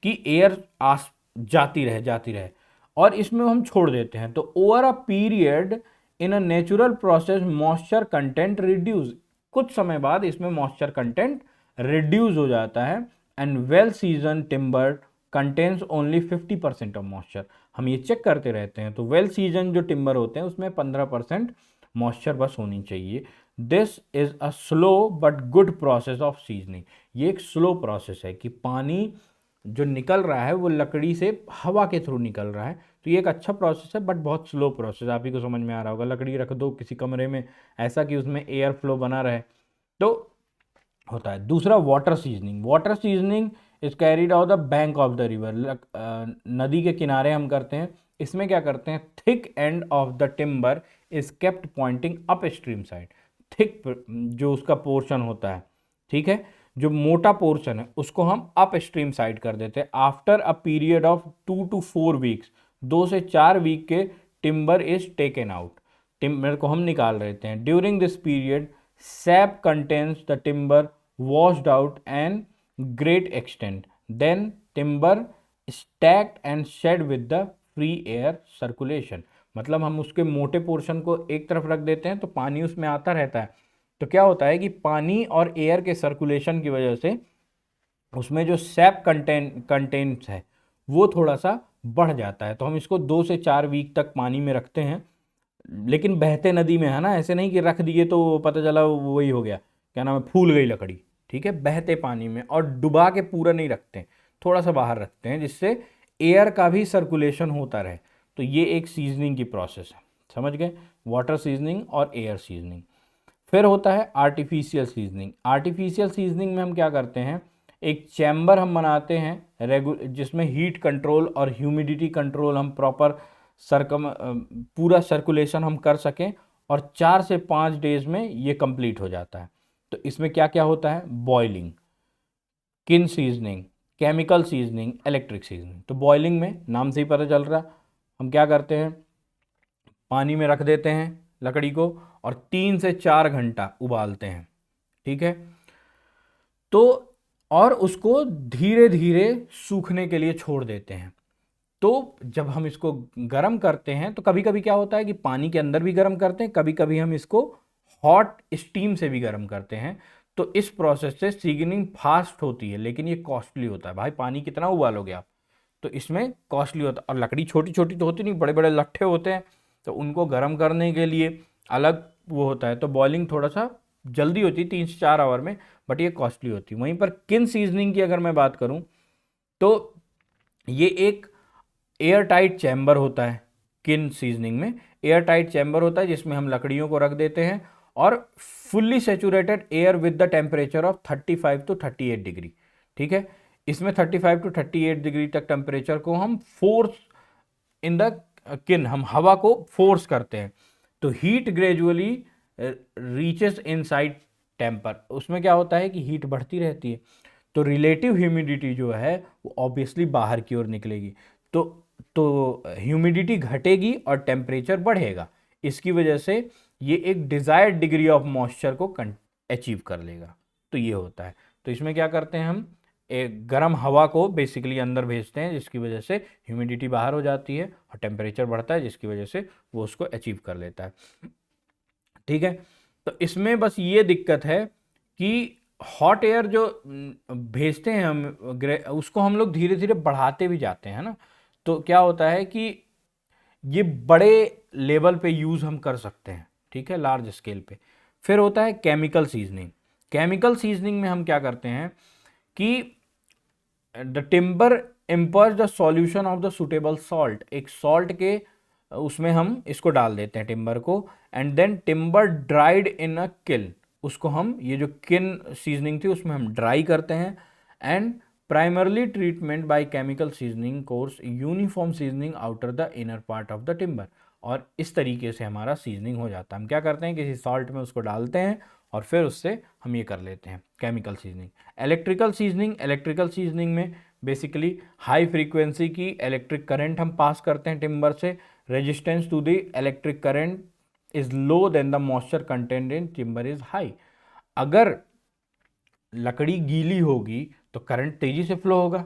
कि एयर आस जाती रहे और इसमें हम छोड़ देते हैं। तो over a period in a natural process moisture content reduce, कुछ समय बाद इसमें मॉइस्चर कंटेंट रिड्यूस हो जाता है। And well season timber contains only 50% of moisture. हम ये चेक करते रहते हैं, तो वेल सीजन जो टिम्बर होते हैं उसमें 15% मॉइस्चर बस होनी चाहिए। This is a slow but good process of seasoning. ये एक स्लो प्रोसेस है कि पानी जो निकल रहा है वो लकड़ी से हवा के थ्रू निकल रहा है, तो ये एक अच्छा प्रोसेस है बट बहुत स्लो प्रोसेस। आप ही को समझ में आ रहा होगा, लकड़ी रख दो किसी कमरे में ऐसा कि उसमें एयर फ्लो बना रहे, तो होता है। दूसरा water seasoning. Water seasoning is carried out the bank of the river, नदी के किनारे हम करते हैं। इसमें क्या करते हैं, thick end of the timber is kept pointing up stream side. Thick जो उसका पोर्शन होता है, ठीक है, जो मोटा पोर्शन है उसको हम अप स्ट्रीम साइड कर देते हैं। After a period of 2 to 4 weeks, 2 से 4 वीक के timber is taken out, timber को हम निकाल देते हैं। During this period SAP contains the timber washed out and great extent, then timber stacked and shed with the free air circulation। मतलब हम उसके मोटे पोर्शन को एक तरफ रख देते हैं तो पानी उसमें आता रहता है, तो क्या होता है कि पानी और एयर के सर्कुलेशन की वजह से उसमें जो सैप कंटेंट्स है वो थोड़ा सा बढ़ जाता है। तो हम इसको 2 से 4 वीक तक पानी में रखते हैं, लेकिन बहते नदी में है ना, ऐसे नहीं कि रख दिए तो पता चला वही हो गया, क्या नाम है, फूल गई लकड़ी, ठीक है, बहते पानी में। और डुबा के पूरा नहीं रखते हैं, थोड़ा सा बाहर रखते हैं जिससे एयर का भी सर्कुलेशन होता रहे। तो ये एक सीजनिंग की प्रोसेस है, समझ गए, वाटर सीजनिंग और एयर सीजनिंग। फिर होता है आर्टिफिशियल सीजनिंग। आर्टिफिशियल सीजनिंग में हम क्या करते हैं, एक चैम्बर हम बनाते हैं जिसमें हीट कंट्रोल और ह्यूमिडिटी कंट्रोल हम प्रॉपर पूरा सर्कुलेशन हम कर सकें, और 4 से 5 डेज में ये कंप्लीट हो जाता है। तो इसमें क्या क्या होता है, बॉइलिंग, किन seasoning, chemical seasoning, electric seasoning. तो बॉइलिंग में नाम से ही पता चल रहा, हम क्या करते हैं, पानी में रख देते हैं लकड़ी को और 3 से 4 घंटा उबालते हैं, ठीक है, तो और उसको धीरे धीरे सूखने के लिए छोड़ देते हैं। तो जब हम इसको गर्म करते हैं तो कभी कभी क्या होता है कि पानी के अंदर भी गर्म करते हैं, कभी कभी हम इसको हॉट स्टीम से भी गर्म करते हैं। तो इस प्रोसेस से सीजनिंग फास्ट होती है, लेकिन ये कॉस्टली होता है। भाई पानी कितना उबालोगे आप, तो इसमें कॉस्टली होता है। और लकड़ी छोटी छोटी तो होती नहीं, बड़े बड़े लट्ठे होते हैं, तो उनको गर्म करने के लिए अलग वो होता है। तो बॉइलिंग थोड़ा सा जल्दी होती है, 3 से 4 आवर में, बट ये कॉस्टली होती है। वहीं पर किन सीजनिंग की अगर मैं बात करूं तो ये एक एयर टाइट चैम्बर होता है। किन सीजनिंग में एयर टाइट चैम्बर होता है जिसमें हम लकड़ियों को रख देते हैं और fully saturated air with the temperature of 35 to 38 degree, ठीक है। इसमें 35 to 38 डिग्री तक टेम्परेचर को हम फोर्स इन द किन, हम हवा को फोर्स करते हैं। तो heat gradually reaches inside temper, उसमें क्या होता है कि हीट बढ़ती रहती है, तो रिलेटिव ह्यूमिडिटी जो है वो ऑब्वियसली बाहर की ओर निकलेगी, तो ह्यूमिडिटी घटेगी और टेम्परेचर बढ़ेगा। इसकी वजह से ये एक डिज़ायर्ड डिग्री ऑफ मॉइस्चर को अचीव कर लेगा। तो ये होता है। तो इसमें क्या करते हैं, हम एक गर्म हवा को बेसिकली अंदर भेजते हैं, जिसकी वजह से ह्यूमिडिटी बाहर हो जाती है और टेम्परेचर बढ़ता है, जिसकी वजह से वो उसको अचीव कर लेता है। ठीक है, तो इसमें बस ये दिक्कत है कि हॉट एयर जो भेजते हैं हम, उसको हम लोग धीरे धीरे बढ़ाते भी जाते हैं ना, तो क्या होता है कि ये बड़े लेवल पे यूज़ हम कर सकते हैं, ठीक है, लार्ज स्केल पे। फिर होता है केमिकल सीजनिंग। केमिकल सीजनिंग में हम क्या करते हैं कि the timber immerse the solution of the suitable salt, एक सॉल्ट के उसमें हम इसको डाल देते हैं टिम्बर को, and then timber dried in a kiln, उसको हम, ये जो किन सीजनिंग थी उसमें हम ड्राई करते हैं, and primarily treatment by chemical seasoning course uniform seasoning outer the inner part of the timber, और इस तरीके से हमारा सीजनिंग हो जाता है। हम क्या करते हैं, किसी सॉल्ट में उसको डालते हैं और फिर उससे हम ये कर लेते हैं केमिकल सीजनिंग। इलेक्ट्रिकल सीजनिंग में बेसिकली हाई फ्रीक्वेंसी की इलेक्ट्रिक करंट हम पास करते हैं टिम्बर से, resistance to the electric current is low then the moisture content in timber is high. अगर लकड़ी गीली होगी तो करंट तेजी से फ्लो होगा,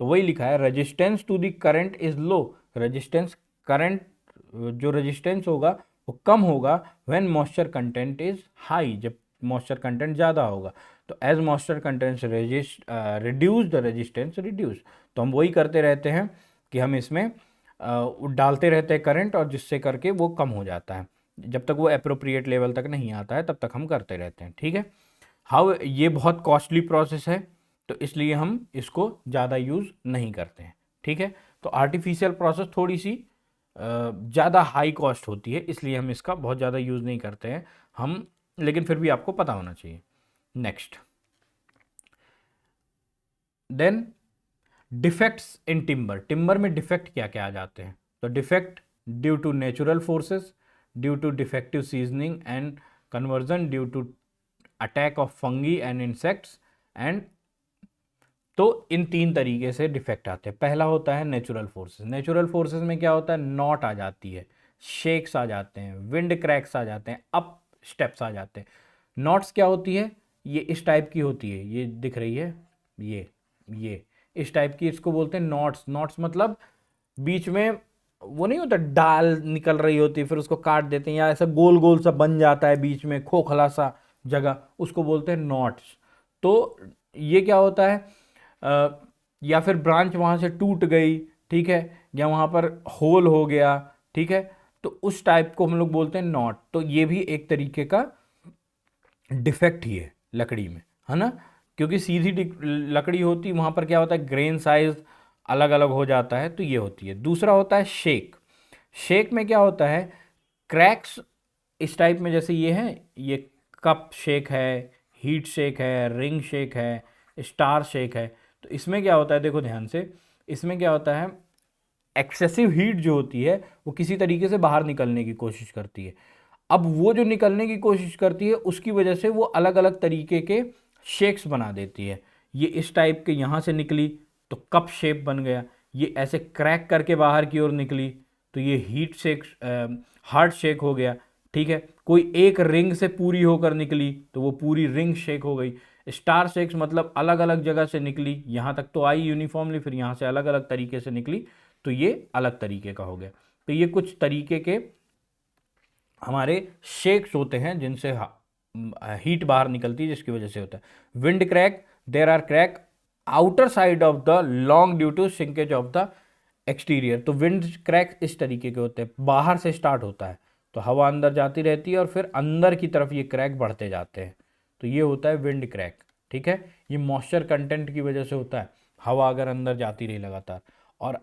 तो वही लिखा है resistance to the current is low, resistance current जो रेजिस्टेंस होगा वो कम होगा when moisture content is high, जब मॉइस्चर कंटेंट ज़्यादा होगा। तो as moisture content reduce the resistance reduce, तो हम वही करते रहते हैं कि हम इसमें डालते रहते हैं करंट, और जिससे करके वो कम हो जाता है, जब तक वो अप्रोप्रिएट लेवल तक नहीं आता है तब तक हम करते रहते हैं। ठीक है, हाउ ये बहुत कॉस्टली प्रोसेस है, तो इसलिए हम इसको ज़्यादा यूज़ नहीं करते हैं। ठीक है, तो आर्टिफिशियल प्रोसेस थोड़ी सी ज़्यादा हाई कॉस्ट होती है, इसलिए हम इसका बहुत ज़्यादा यूज़ नहीं करते हैं हम, लेकिन फिर भी आपको पता होना चाहिए। Next, then defects in timber. Timber में डिफेक्ट क्या क्या आ जाते हैं, तो defect due to natural forces, due to defective seasoning and conversion, due to attack of fungi and insects, and तो इन तीन तरीके से डिफेक्ट आते हैं। पहला होता है नेचुरल फोर्सेस। नेचुरल फोर्सेस में क्या होता है, नॉट आ जाती है, शेक्स आ जाते हैं, विंड क्रैक्स आ जाते हैं, अप स्टेप्स आ जाते हैं। नॉट्स क्या होती है, ये इस टाइप की होती है, ये दिख रही है, ये इस टाइप की, इसको बोलते हैं नॉट्स। नॉट्स मतलब बीच में वो नहीं होता, डाल निकल रही होती है, फिर उसको काट देते हैं, या ऐसा गोल गोल सा बन जाता है बीच में खोखला सा जगह, उसको बोलते हैं नॉट्स। तो ये क्या होता है, या फिर ब्रांच वहाँ से टूट गई, ठीक है, या वहाँ पर होल हो गया, ठीक है, तो उस टाइप को हम लोग बोलते हैं नॉट। तो ये भी एक तरीके का डिफेक्ट ही है लकड़ी में, है ना, क्योंकि सीधी लकड़ी होती, वहाँ पर क्या होता है, ग्रेन साइज अलग अलग हो जाता है, तो ये होती है। दूसरा होता है शेक। शेक में क्या होता है, क्रैक्स इस टाइप में, जैसे ये है, ये कप शेक है, हीट शेक है, रिंग शेक है, स्टार शेक है। तो इसमें क्या होता है, देखो ध्यान से, इसमें क्या होता है, एक्सेसिव हीट जो होती है वो किसी तरीके से बाहर निकलने की कोशिश करती है। अब वो जो निकलने की कोशिश करती है उसकी वजह से वो अलग अलग तरीके के शेक्स बना देती है। ये इस टाइप के यहाँ से निकली तो कप शेप बन गया, ये ऐसे क्रैक करके बाहर की ओर निकली तो ये हीट शेक, हार्ट शेक हो गया। ठीक है, कोई एक रिंग से पूरी होकर निकली तो वो पूरी रिंग शेक हो गई। स्टार शेक्स मतलब अलग अलग जगह से निकली, यहाँ तक तो आई यूनिफॉर्मली, फिर यहाँ से अलग अलग तरीके से निकली, तो ये अलग तरीके का हो गया। तो ये कुछ तरीके के हमारे शेक्स होते हैं जिनसे हीट बाहर निकलती है, जिसकी वजह से होता है। Wind crack, there are crack outer side of the long due to sinkage of the exterior. तो विंड क्रैक इस तरीके के होते हैं, बाहर से स्टार्ट होता है तो हवा अंदर जाती रहती है और फिर अंदर की तरफ ये क्रैक बढ़ते जाते हैं, तो ये होता है विंड क्रैक। ठीक है, ये मॉइस्चर कंटेंट की वजह से होता है, हवा अगर अंदर जाती रही लगातार। और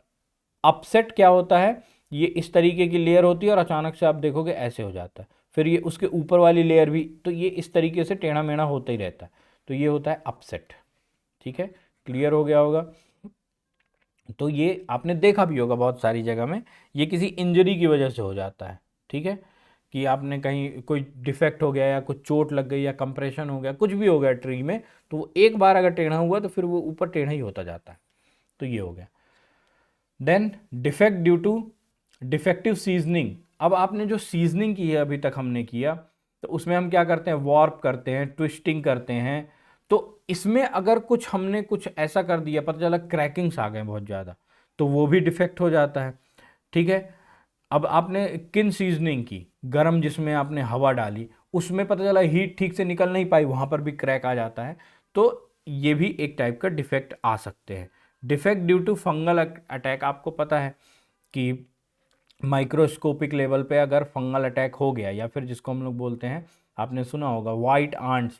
अपसेट क्या होता है, ये इस तरीके की लेयर होती है और अचानक से आप देखोगे ऐसे हो जाता है, फिर ये उसके ऊपर वाली लेयर भी, तो ये इस तरीके से टेढ़ा मेढ़ा होता ही रहता है, तो ये होता है अपसेट। ठीक है, क्लियर हो गया होगा। तो ये आपने देखा भी होगा बहुत सारी जगह में, ये किसी इंजरी की वजह से हो जाता है। ठीक है, कि आपने कहीं कोई डिफेक्ट हो गया या कुछ चोट लग गई या कंप्रेशन हो गया, कुछ भी हो गया ट्री में, तो वो एक बार अगर टेढ़ा हुआ तो फिर वो ऊपर टेढ़ा ही होता जाता है। तो ये हो गया। Then defect due to defective seasoning. अब आपने जो सीजनिंग की है अभी तक हमने किया, तो उसमें हम क्या करते हैं, वॉर्प करते हैं, ट्विस्टिंग करते हैं। तो इसमें अगर कुछ हमने कुछ ऐसा कर दिया, पता चला क्रैकिंग्स आ गए बहुत ज़्यादा, तो वो भी डिफेक्ट हो जाता है। ठीक है। अब आपने किन सीजनिंग की, गरम जिसमें आपने हवा डाली, उसमें पता चला हीट ठीक से निकल नहीं पाई, वहाँ पर भी क्रैक आ जाता है। तो ये भी एक टाइप का डिफेक्ट आ सकते हैं। Defect due to fungal attack, आपको पता है कि माइक्रोस्कोपिक लेवल पे अगर फंगल अटैक हो गया, या फिर जिसको हम लोग बोलते हैं, आपने सुना होगा वाइट आंट्स।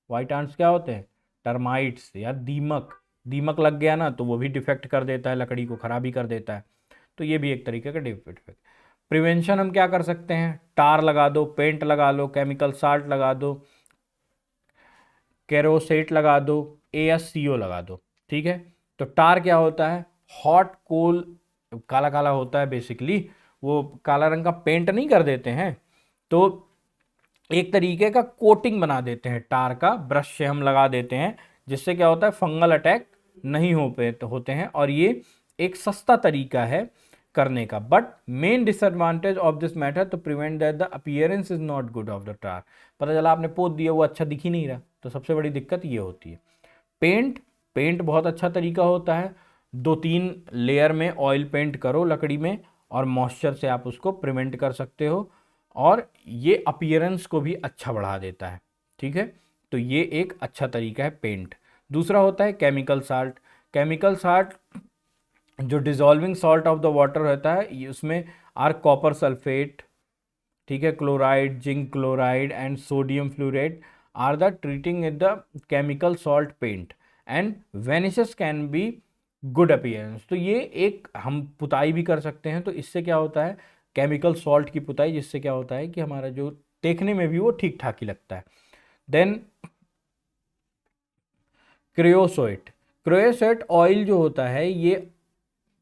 वाइट आंट्स क्या होते हैं, टर्माइट्स या दीमक। दीमक लग गया ना, तो वो भी डिफेक्ट कर देता है, लकड़ी को खराबी कर देता है। तो ये भी एक तरीके का डिफेक्ट। प्रिवेंशन हम क्या कर सकते हैं, टार लगा दो, पेंट लगा लो, केमिकल साल्ट लगा दो, केरोसेट लगा दो, ASCO लगा दो। ठीक है। तो टार क्या होता है, हॉट कोल, काला काला होता है बेसिकली, वो काला रंग का पेंट नहीं कर देते हैं, तो एक तरीके का कोटिंग बना देते हैं टार का, ब्रश से हम लगा देते हैं, जिससे क्या होता है, फंगल अटैक नहीं होते हैं। और ये एक सस्ता तरीका है करने का। But main disadvantage of this matter to prevent that the appearance is not good of the tar. पता चला आपने पोत दिया, वो अच्छा दिख ही नहीं रहा, तो सबसे बड़ी दिक्कत ये होती है। पेंट, पेंट बहुत अच्छा तरीका होता है। 2-3 लेयर में ऑयल पेंट करो लकड़ी में, और मॉइस्चर से आप उसको प्रिवेंट कर सकते हो, और ये अपीयरेंस को भी अच्छा बढ़ा देता है। ठीक है। तो ये एक अच्छा तरीका है पेंट। दूसरा होता है केमिकल साल्ट। केमिकल साल्ट जो dissolving salt of the water रहता है, ये उसमें आर कॉपर सल्फेट, ठीक है, chloride, zinc chloride and sodium fluoride are the treating the chemical salt paint and varnishes can be good appearance. तो ये एक हम पुताई भी कर सकते हैं। तो इससे क्या होता है, केमिकल सॉल्ट की पुताई, जिससे क्या होता है कि हमारा जो देखने में भी वो ठीक ठाक ही लगता है। देन क्रियोसोइट। क्रियोसोइट ऑयल जो होता है, ये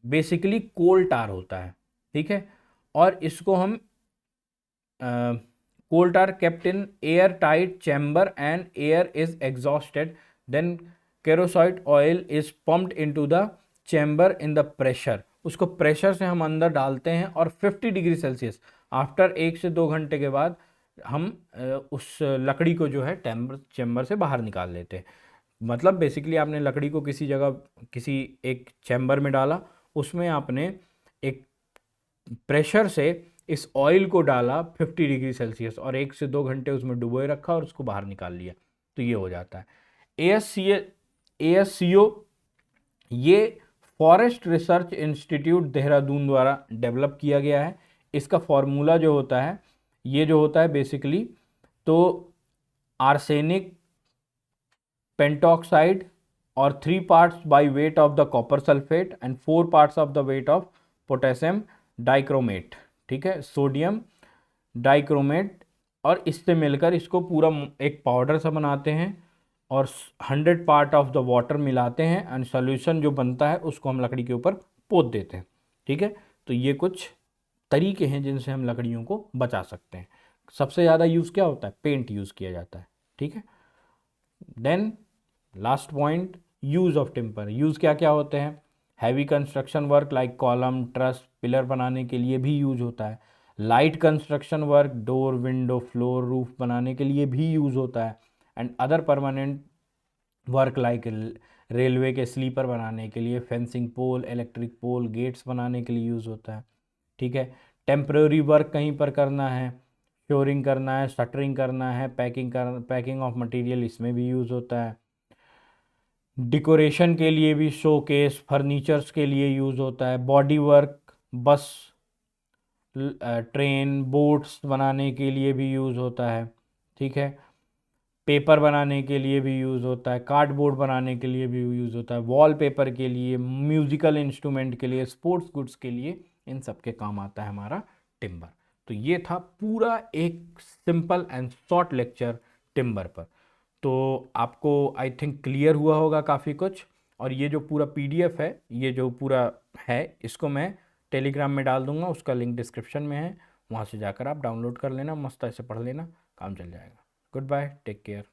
बेसिकली कोल टार होता है। ठीक है। और इसको हम coal tar kept in air tight chamber and air is exhausted, then creosote oil is pumped into the chamber in the pressure. उसको प्रेशर से हम अंदर डालते हैं, और 50 डिग्री सेल्सियस आफ्टर 1 से 2 घंटे के बाद हम उस लकड़ी को जो है चैम्बर से बाहर निकाल लेते हैं। मतलब बेसिकली आपने लकड़ी को किसी जगह, किसी एक चैम्बर में डाला, उसमें आपने एक प्रेशर से इस ऑयल को डाला 50 डिग्री सेल्सियस, और 1 से 2 घंटे उसमें डुबोए रखा, और उसको बाहर निकाल लिया, तो ये हो जाता है। ASCO ये फॉरेस्ट रिसर्च इंस्टीट्यूट देहरादून द्वारा डेवलप किया गया है। इसका फॉर्मूला जो होता है, ये जो होता है बेसिकली, तो आर्सेनिक पेंटॉक्साइड और 3 parts by weight of the copper sulphate and 4 parts of the weight of potassium dichromate. ठीक है, सोडियम डाइक्रोमेट, और इससे मिलकर इसको पूरा एक पाउडर सा बनाते हैं, और 100 पार्ट ऑफ द वाटर मिलाते हैं, एंड सोल्यूशन जो बनता है उसको हम लकड़ी के ऊपर पोत देते हैं। ठीक है। तो ये कुछ तरीके हैं जिनसे हम लकड़ियों को बचा सकते हैं। सबसे ज़्यादा यूज़ क्या होता है, पेंट यूज़ किया जाता है। ठीक है। Then last point, use of timber. Use क्या क्या होते हैं, heavy construction work like column, truss, pillar बनाने के लिए भी यूज होता है। Light construction work, door, window, floor, roof बनाने के लिए भी यूज होता है। And other permanent work like railway के स्लीपर बनाने के लिए, fencing pole, electric pole, gates बनाने के लिए यूज़ होता है। ठीक है। टेम्प्रेरी वर्क कहीं पर करना है, श्योरिंग करना है, शटरिंग करना है, पैकिंग ऑफ मटेरियल, इसमें भी यूज़ होता है। डेकोरेशन के लिए भी, शोकेस, फर्नीचर्स के लिए यूज़ होता है। बॉडी वर्क, बस, ट्रेन, बोट्स बनाने के लिए भी यूज़ होता है। ठीक है। पेपर बनाने के लिए भी यूज़ होता है, कार्डबोर्ड बनाने के लिए भी यूज़ होता है, वॉलपेपर के लिए, म्यूजिकल इंस्ट्रूमेंट के लिए, स्पोर्ट्स गुड्स के लिए, इन सब के काम आता है हमारा टिम्बर। तो ये था पूरा एक simple and short lecture timber पर। तो आपको आई थिंक क्लियर हुआ होगा काफ़ी कुछ। और ये जो पूरा PDF है, ये जो पूरा है, इसको मैं टेलीग्राम में डाल दूंगा, उसका लिंक डिस्क्रिप्शन में है, वहाँ से जाकर आप डाउनलोड कर लेना, मस्त ऐसे पढ़ लेना, काम चल जाएगा। Goodbye, take care.